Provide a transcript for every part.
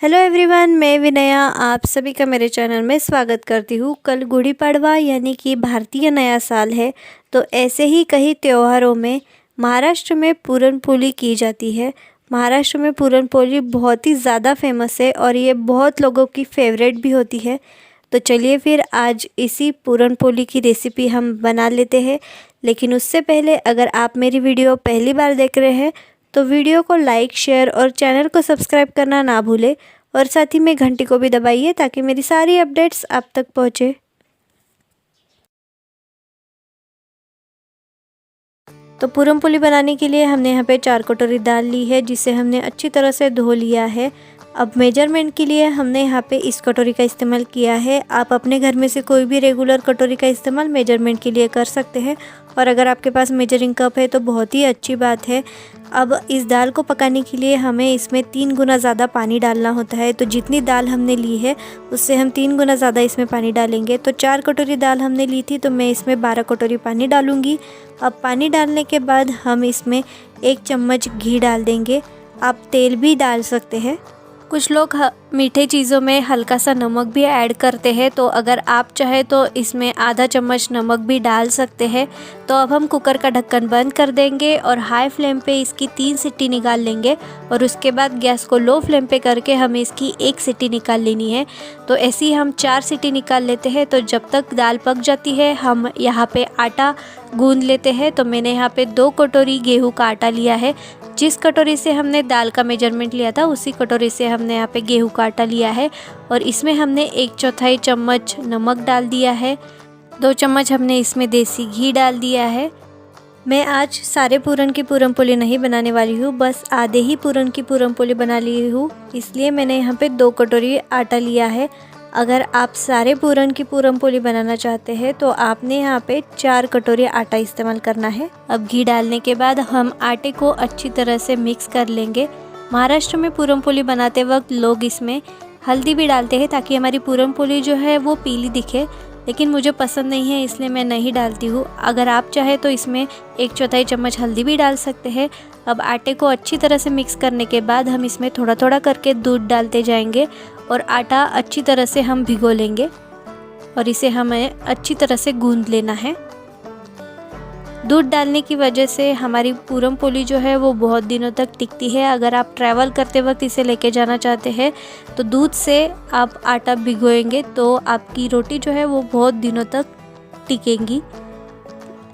Hello everyone, मैं विनया आप सभी का मेरे चैनल में स्वागत करती हूँ। कल गुड़ी पड़वा यानी कि भारतीय नया साल है, तो ऐसे ही कई त्योहारों में महाराष्ट्र में पूरन पोली की जाती है। महाराष्ट्र में पूरन पोली बहुत ही ज़्यादा फेमस है और ये बहुत लोगों की फेवरेट भी होती है। तो चलिए फिर आज इसी पूरन पोली की रेसिपी हम बना लेते हैं। लेकिन उससे पहले अगर आप मेरी वीडियो पहली बार देख रहे हैं तो वीडियो को लाइक, शेयर और चैनल को सब्सक्राइब करना ना भूलें और साथ ही में घंटी को भी दबाइए ताकि मेरी सारी अपडेट्स आप तक पहुँचे। तो पूरन पोली बनाने के लिए हमने यहाँ पे 4 कटोरी दाल ली है, जिसे हमने अच्छी तरह से धो लिया है। अब मेजरमेंट के लिए हमने यहाँ पे इस कटोरी का इस्तेमाल किया है। आप अपने घर में से कोई भी रेगुलर कटोरी का इस्तेमाल मेजरमेंट के लिए कर सकते हैं, और अगर आपके पास मेजरिंग कप है तो बहुत ही अच्छी बात है। अब इस दाल को पकाने के लिए हमें इसमें 3 गुना ज़्यादा पानी डालना होता है। तो जितनी दाल हमने ली है उससे हम 3 गुना ज़्यादा इसमें पानी डालेंगे। तो 4 कटोरी दाल हमने ली थी, तो मैं इसमें 12 कटोरी पानी डालूँगी। अब पानी डालने के बाद हम इसमें 1 चम्मच घी डाल देंगे। आप तेल भी डाल सकते हैं। कुछ लोग मीठे चीज़ों में हल्का सा नमक भी ऐड करते हैं, तो अगर आप चाहे तो इसमें आधा चम्मच नमक भी डाल सकते हैं। तो अब हम कुकर का ढक्कन बंद कर देंगे और हाई फ्लेम पे इसकी 3 सीटी निकाल लेंगे, और उसके बाद गैस को लो फ्लेम पे करके हमें इसकी 1 सीटी निकाल लेनी है। तो ऐसे ही हम 4 सीटी निकाल लेते हैं। तो जब तक दाल पक जाती है हम यहाँ पे आटा गूंद लेते हैं। तो मैंने यहाँ पे 2 कटोरी गेहूँ का आटा लिया है। जिस कटोरी से हमने दाल का मेजरमेंट लिया था उसी कटोरी से हमने यहाँ पे गेहूं का आटा लिया है, और इसमें हमने 1/4 चम्मच नमक डाल दिया है। 2 चम्मच हमने इसमें देसी घी डाल दिया है। मैं आज सारे पूरन की पूरन पोली नहीं बनाने वाली हूँ, बस आधे ही पूरन की पूरन पोली बना ली हूँ, इसलिए मैंने यहाँ पे 2 कटोरी आटा लिया है। अगर आप सारे पूरन की पूरन पोली बनाना चाहते हैं तो आपने यहाँ पे 4 कटोरी आटा इस्तेमाल करना है। अब घी डालने के बाद हम आटे को अच्छी तरह से मिक्स कर लेंगे। महाराष्ट्र में पूरन पोली बनाते वक्त लोग इसमें हल्दी भी डालते हैं ताकि हमारी पूरन पोली जो है वो पीली दिखे, लेकिन मुझे पसंद नहीं है इसलिए मैं नहीं डालती हूँ। अगर आप चाहे तो इसमें 1/4 चम्मच हल्दी भी डाल सकते हैं। अब आटे को अच्छी तरह से मिक्स करने के बाद हम इसमें थोड़ा थोड़ा करके दूध डालते जाएंगे और आटा अच्छी तरह से हम भिगो लेंगे, और इसे हमें अच्छी तरह से गूंद लेना है। दूध डालने की वजह से हमारी पूरन पोली जो है वो बहुत दिनों तक टिकती है। अगर आप ट्रैवल करते वक्त इसे लेके जाना चाहते हैं तो दूध से आप आटा भिगोएंगे तो आपकी रोटी जो है वो बहुत दिनों तक टिकेंगी।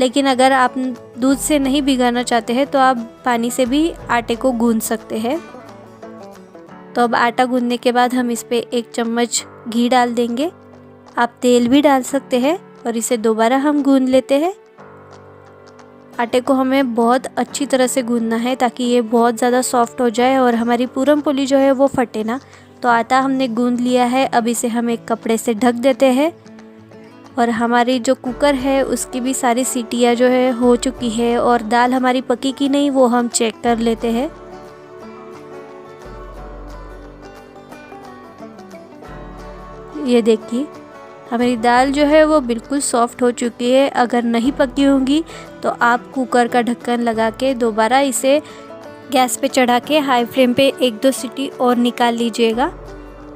लेकिन अगर आप दूध से नहीं भिगाना चाहते हैं तो आप पानी से भी आटे को गूंद सकते हैं। तो अब आटा गूंदने के बाद हम इस पे 1 चम्मच घी डाल देंगे। आप तेल भी डाल सकते हैं, और इसे दोबारा हम गूंद लेते हैं। आटे को हमें बहुत अच्छी तरह से गूंदना है ताकि ये बहुत ज़्यादा सॉफ्ट हो जाए और हमारी पूरन पोली जो है वो फटे ना। तो आटा हमने गूंद लिया है। अब इसे हम एक कपड़े से ढक देते हैं, और हमारी जो कुकर है उसकी भी सारी सीटियाँ जो है हो चुकी है, और दाल हमारी पकी कि नहीं वो हम चेक कर लेते हैं। ये देखिए हमारी दाल जो है वो बिल्कुल सॉफ्ट हो चुकी है। अगर नहीं पकी होंगी तो आप कुकर का ढक्कन लगा के दोबारा इसे गैस पे चढ़ा के हाई फ्लेम पे 1-2 सीटी और निकाल लीजिएगा।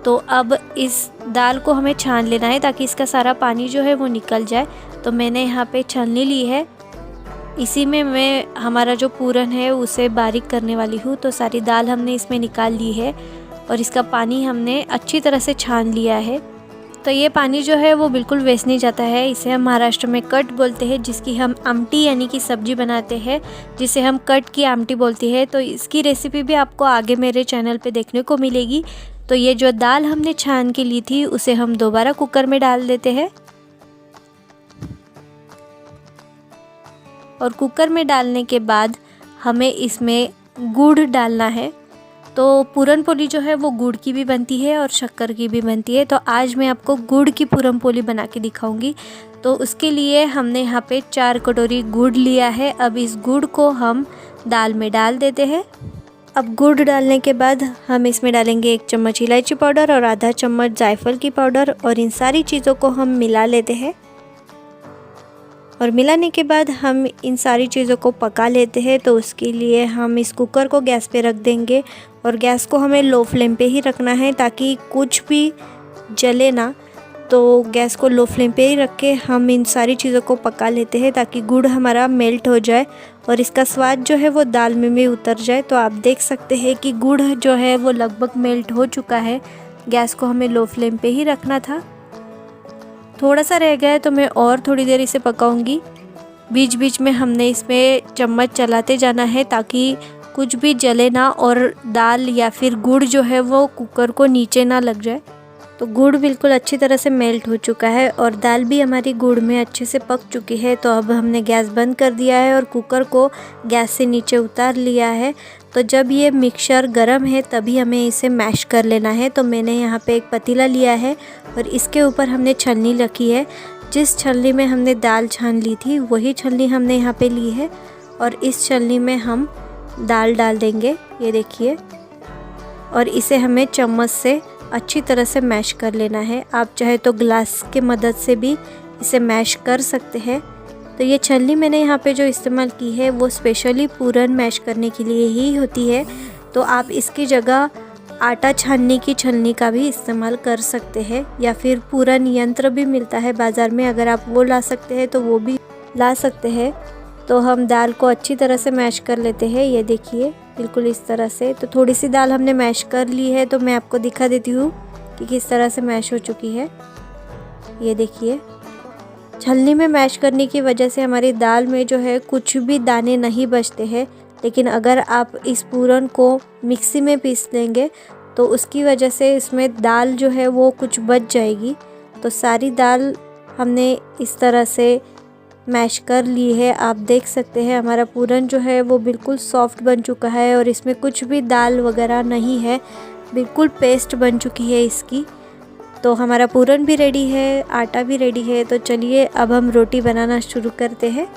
तो अब इस दाल को हमें छान लेना है ताकि इसका सारा पानी जो है वो निकल जाए। तो मैंने यहाँ पे छलनी ली है, इसी में मैं हमारा जो पूरन है उसे बारीक करने वाली हूँ। तो सारी दाल हमने इसमें निकाल ली है और इसका पानी हमने अच्छी तरह से छान लिया है। तो ये पानी जो है वो बिल्कुल वेस्ट नहीं जाता है। इसे हम महाराष्ट्र में कट बोलते हैं, जिसकी हम आमटी यानी कि सब्जी बनाते हैं, जिसे हम कट की आमटी बोलती है। तो इसकी रेसिपी भी आपको आगे मेरे चैनल पे देखने को मिलेगी। तो ये जो दाल हमने छान के ली थी उसे हम दोबारा कुकर में डाल देते हैं, और कुकर में डालने के बाद हमें इसमें गुड़ डालना है। तो पूरन पोली जो है वो गुड़ की भी बनती है और शक्कर की भी बनती है। तो आज मैं आपको गुड़ की पूरन पोली बना के दिखाऊंगी। तो उसके लिए हमने यहाँ पे 4 कटोरी गुड़ लिया है। अब इस गुड़ को हम दाल में डाल देते हैं। अब गुड़ डालने के बाद हम इसमें डालेंगे 1 चम्मच इलायची पाउडर और आधा चम्मच जायफल की पाउडर, और इन सारी चीज़ों को हम मिला लेते हैं। और मिलाने के बाद हम इन सारी चीज़ों को पका लेते हैं। तो उसके लिए हम इस कुकर को गैस पे रख देंगे और गैस को हमें लो फ्लेम पे ही रखना है ताकि कुछ भी जले ना। तो गैस को लो फ्लेम पे ही रख के हम इन सारी चीज़ों को पका लेते हैं ताकि गुड़ हमारा मेल्ट हो जाए और इसका स्वाद जो है वो दाल में भी उतर जाए। तो आप देख सकते हैं कि गुड़ जो है वो लगभग मेल्ट हो चुका है। गैस को हमें लो फ्लेम पे ही रखना था। थोड़ा सा रह गया है तो मैं और थोड़ी देर इसे पकाऊंगी। बीच बीच में हमने इसमें चम्मच चलाते जाना है ताकि कुछ भी जले ना और दाल या फिर गुड़ जो है वो कुकर को नीचे ना लग जाए। तो गुड़ बिल्कुल अच्छी तरह से मेल्ट हो चुका है और दाल भी हमारी गुड़ में अच्छे से पक चुकी है। तो अब हमने गैस बंद कर दिया है और कुकर को गैस से नीचे उतार लिया है। तो जब ये मिक्सचर गर्म है तभी हमें इसे मैश कर लेना है। तो मैंने यहाँ पे एक पतीला लिया है और इसके ऊपर हमने छलनी रखी है। जिस छलनी में हमने दाल छान ली थी वही छलनी हमने यहाँ पे ली है और इस छलनी में हम दाल डाल देंगे, ये देखिए। और इसे हमें चम्मच से अच्छी तरह से मैश कर लेना है। आप चाहे तो ग्लास के मदद से भी इसे मैश कर सकते हैं। तो ये छलनी मैंने यहाँ पे जो इस्तेमाल की है वो स्पेशली पूरन मैश करने के लिए ही होती है। तो आप इसकी जगह आटा छानने की छलनी का भी इस्तेमाल कर सकते हैं या फिर पूरन यंत्र भी मिलता है बाज़ार में, अगर आप वो ला सकते हैं तो वो भी ला सकते हैं। तो हम दाल को अच्छी तरह से मैश कर लेते हैं, ये देखिए बिल्कुल इस तरह से। तो थोड़ी सी दाल हमने मैश कर ली है तो मैं आपको दिखा देती हूँ कि किस तरह से मैश हो चुकी है। ये देखिए, छलनी में मैश करने की वजह से हमारी दाल में जो है कुछ भी दाने नहीं बचते हैं। लेकिन अगर आप इस पूरन को मिक्सी में पीस लेंगे तो उसकी वजह से इसमें दाल जो है वो कुछ बच जाएगी। तो सारी दाल हमने इस तरह से मैश कर ली है। आप देख सकते हैं हमारा पूरन जो है वो बिल्कुल सॉफ्ट बन चुका है और इसमें कुछ भी दाल वगैरह नहीं है, बिल्कुल पेस्ट बन चुकी है इसकी। तो हमारा पूरन भी रेडी है, आटा भी रेडी है। तो चलिए अब हम रोटी बनाना शुरू करते हैं।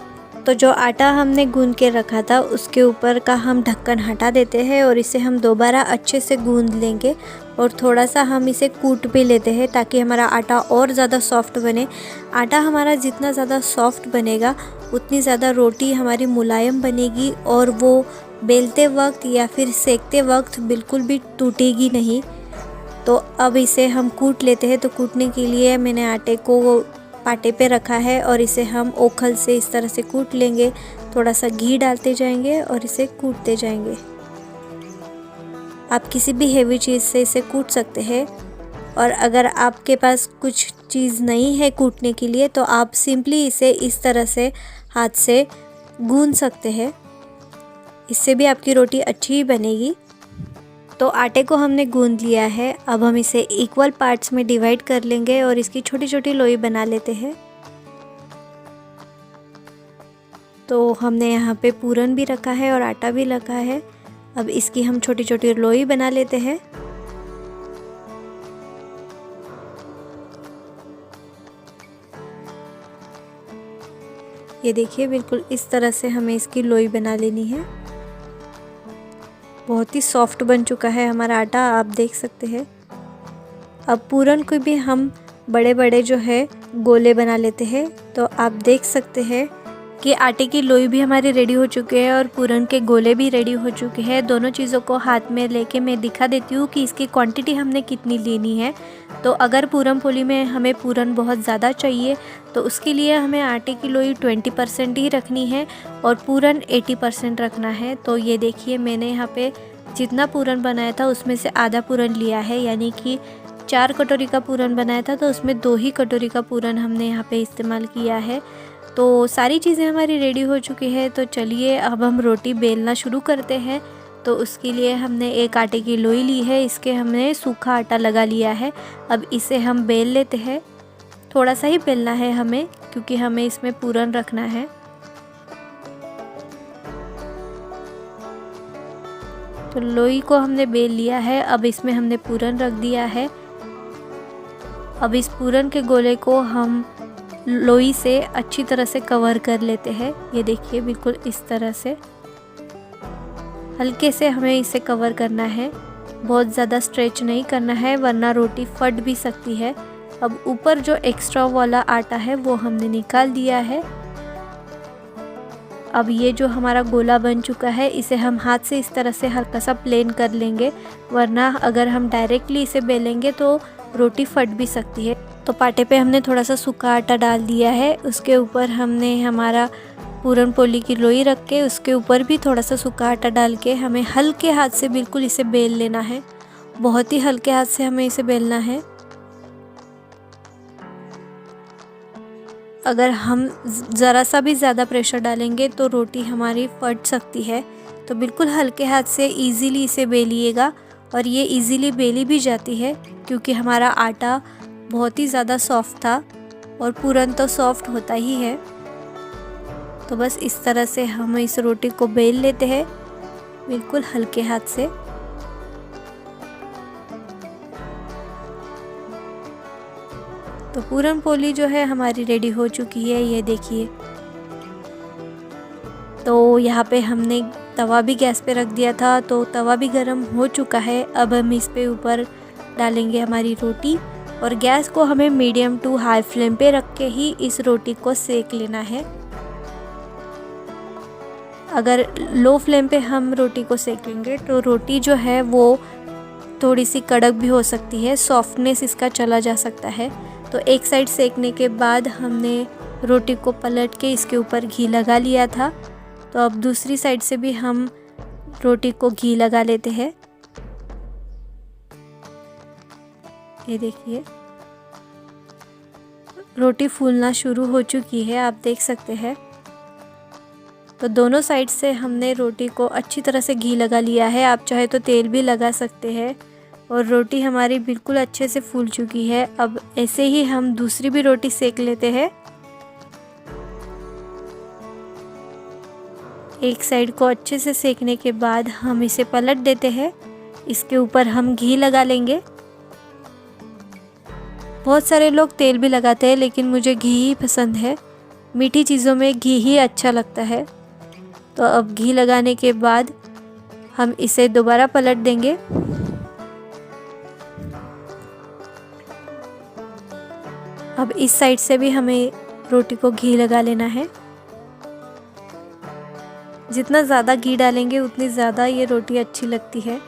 तो जो आटा हमने गूंद के रखा था उसके ऊपर का हम ढक्कन हटा देते हैं और इसे हम दोबारा अच्छे से गूंद लेंगे और थोड़ा सा हम इसे कूट भी लेते हैं ताकि हमारा आटा और ज़्यादा सॉफ्ट बने। आटा हमारा जितना ज़्यादा सॉफ्ट बनेगा उतनी ज़्यादा रोटी हमारी मुलायम बनेगी और वो बेलते वक्त या फिर सेकते वक्त बिल्कुल भी टूटेगी नहीं। तो अब इसे हम कूट लेते हैं। तो कूटने के लिए मैंने आटे को पाटे पे रखा है और इसे हम ओखल से इस तरह से कूट लेंगे। थोड़ा सा घी डालते जाएंगे और इसे कूटते जाएंगे। आप किसी भी हेवी चीज़ से इसे कूट सकते हैं और अगर आपके पास कुछ चीज़ नहीं है कूटने के लिए तो आप सिंपली इसे इस तरह से हाथ से गूंद सकते हैं। इससे भी आपकी रोटी अच्छी बनेगी। तो आटे को हमने गूंद लिया है। अब हम इसे इक्वल पार्ट्स में डिवाइड कर लेंगे और इसकी छोटी छोटी लोई बना लेते हैं। तो हमने यहाँ पे पूरन भी रखा है और आटा भी रखा है। अब इसकी हम छोटी छोटी लोई बना लेते हैं। ये देखिए बिल्कुल इस तरह से हमें इसकी लोई बना लेनी है। बहुत ही सॉफ्ट बन चुका है हमारा आटा, आप देख सकते हैं। अब पूरन को भी हम बड़े बड़े जो है गोले बना लेते हैं। तो आप देख सकते हैं कि आटे की लोई भी हमारी रेडी हो चुके हैं और पूरन के गोले भी रेडी हो चुके हैं। दोनों चीज़ों को हाथ में लेके मैं दिखा देती हूँ कि इसकी क्वांटिटी हमने कितनी लेनी है। तो अगर पूरन पोली में हमें पूरन बहुत ज़्यादा चाहिए तो उसके लिए हमें आटे की लोई 20% ही रखनी है और पूरन 80% रखना है। तो ये देखिए मैंने यहाँ पे जितना पूरन बनाया था उसमें से आधा पूरन लिया है, यानी कि 4 कटोरी का पूरन बनाया था तो उसमें 2 ही कटोरी का पूरन हमने यहाँ पे इस्तेमाल किया है। तो सारी चीज़ें हमारी रेडी हो चुकी है। तो चलिए अब हम रोटी बेलना शुरू करते हैं। तो उसके लिए हमने एक आटे की लोई ली है, इसके हमने सूखा आटा लगा लिया है। अब इसे हम बेल लेते हैं। थोड़ा सा ही बेलना है हमें क्योंकि हमें इसमें पूरन रखना है। तो लोई को हमने बेल लिया है। अब इसमें हमने पूरन रख दिया है। अब इस पूरन के गोले को हम लोई से अच्छी तरह से कवर कर लेते हैं। ये देखिए बिल्कुल इस तरह से हल्के से हमें इसे कवर करना है, बहुत ज़्यादा स्ट्रेच नहीं करना है वरना रोटी फट भी सकती है। अब ऊपर जो एक्स्ट्रा वाला आटा है वो हमने निकाल दिया है अब ये जो हमारा गोला बन चुका है, इसे हम हाथ से इस तरह से हल्का सा प्लेन कर लेंगे, वरना अगर हम डायरेक्टली इसे बेलेंगे तो रोटी फट भी सकती है। तो पाटे पे हमने थोड़ा सा सूखा आटा डाल दिया है, उसके ऊपर हमने हमारा पूरन पोली की लोई रख के उसके ऊपर भी थोड़ा सा सूखा आटा डाल के हमें हल्के हाथ से बिल्कुल इसे बेल लेना है। बहुत ही हल्के हाथ से हमें इसे बेलना है। अगर हम ज़रा सा भी ज़्यादा प्रेशर डालेंगे तो रोटी हमारी फट सकती है। तो बिल्कुल हल्के हाथ से इजीली इसे बेलिएगा, और ये इजीली बेली भी जाती है क्योंकि हमारा आटा बहुत ही ज़्यादा सॉफ्ट था, और पूरन तो सॉफ्ट होता ही है। तो बस इस तरह से हम इस रोटी को बेल लेते हैं बिल्कुल हल्के हाथ से। तो पूरन पोली जो है हमारी रेडी हो चुकी है, ये देखिए। तो यहाँ पे हमने तवा भी गैस पे रख दिया था, तो तवा भी गर्म हो चुका है। अब हम इस पे ऊपर डालेंगे हमारी रोटी, और गैस को हमें मीडियम टू हाई फ्लेम पे रख के ही इस रोटी को सेक लेना है। अगर लो फ्लेम पे हम रोटी को सेकेंगे तो रोटी जो है वो थोड़ी सी कड़क भी हो सकती है, सॉफ्टनेस इसका चला जा सकता है। तो एक साइड सेकने के बाद हमने रोटी को पलट के इसके ऊपर घी लगा लिया था। तो अब दूसरी साइड से भी हम रोटी को घी लगा लेते हैं। ये देखिए, रोटी फूलना शुरू हो चुकी है, आप देख सकते हैं। तो दोनों साइड से हमने रोटी को अच्छी तरह से घी लगा लिया है, आप चाहे तो तेल भी लगा सकते हैं। और रोटी हमारी बिल्कुल अच्छे से फूल चुकी है। अब ऐसे ही हम दूसरी भी रोटी सेक लेते हैं। एक साइड को अच्छे से सेकने के बाद हम इसे पलट देते हैं। इसके ऊपर हम घी लगा लेंगे। बहुत सारे लोग तेल भी लगाते हैं, लेकिन मुझे घी ही पसंद है। मीठी चीज़ों में घी ही अच्छा लगता है। तो अब घी लगाने के बाद हम इसे दोबारा पलट देंगे। अब इस साइड से भी हमें रोटी को घी लगा लेना है। जितना ज़्यादा घी डालेंगे उतनी ज़्यादा ये रोटी अच्छी लगती है।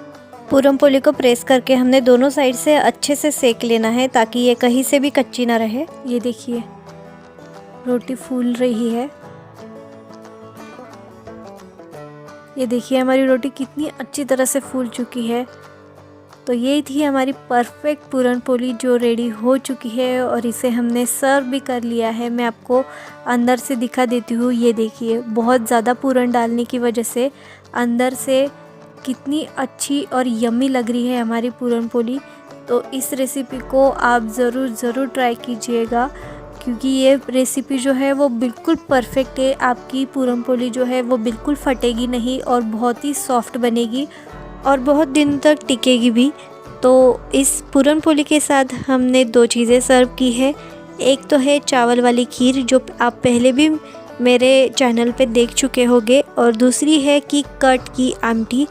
पूरन पोली को प्रेस करके हमने दोनों साइड से अच्छे से सेक लेना है, ताकि ये कहीं से भी कच्ची ना रहे। ये देखिए, रोटी फूल रही है। ये देखिए हमारी रोटी कितनी अच्छी तरह से फूल चुकी है। तो ये थी हमारी परफेक्ट पूरन पोली जो रेडी हो चुकी है, और इसे हमने सर्व भी कर लिया है। मैं आपको अंदर से दिखा देती हूँ। ये देखिए, बहुत ज़्यादा पूरन डालने की वजह से अंदर से कितनी अच्छी और यम्मी लग रही है हमारी पूरन पोली। तो इस रेसिपी को आप ज़रूर ट्राई कीजिएगा, क्योंकि ये रेसिपी जो है वो बिल्कुल परफेक्ट है। आपकी पूरन पोली जो है वो बिल्कुल फटेगी नहीं, और बहुत ही सॉफ्ट बनेगी, और बहुत दिन तक टिकेगी भी। तो इस पूरन पोली के साथ हमने दो चीज़ें सर्व की है। एक तो है चावल वाली खीर, जो आप पहले भी मेरे चैनल पे देख चुके होंगे, और दूसरी है कि कट की आमटी,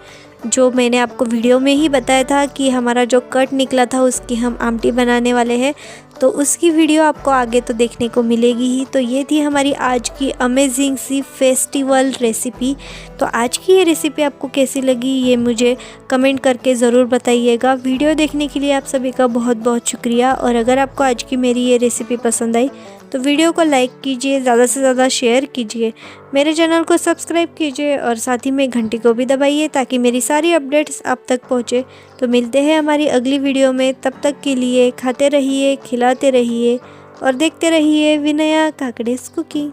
जो मैंने आपको वीडियो में ही बताया था कि हमारा जो कट निकला था उसकी हम आमटी बनाने वाले हैं। तो उसकी वीडियो आपको आगे तो देखने को मिलेगी ही। तो ये थी हमारी आज की अमेजिंग सी फेस्टिवल रेसिपी। तो आज की ये रेसिपी आपको कैसी लगी ये मुझे कमेंट करके ज़रूर बताइएगा। वीडियो देखने के लिए आप सभी का बहुत बहुत शुक्रिया। और अगर आपको आज की मेरी ये रेसिपी पसंद आई तो वीडियो को लाइक कीजिए, ज़्यादा से ज़्यादा शेयर कीजिए, मेरे चैनल को सब्सक्राइब कीजिए, और साथ ही में घंटी को भी दबाइए ताकि मेरी सारी अपडेट्स आप तक पहुँचे। तो मिलते हैं हमारी अगली वीडियो में। तब तक के लिए खाते रहिए, खिलाते रहिए और देखते रहिए विनया काकड़ेस कुकिंग।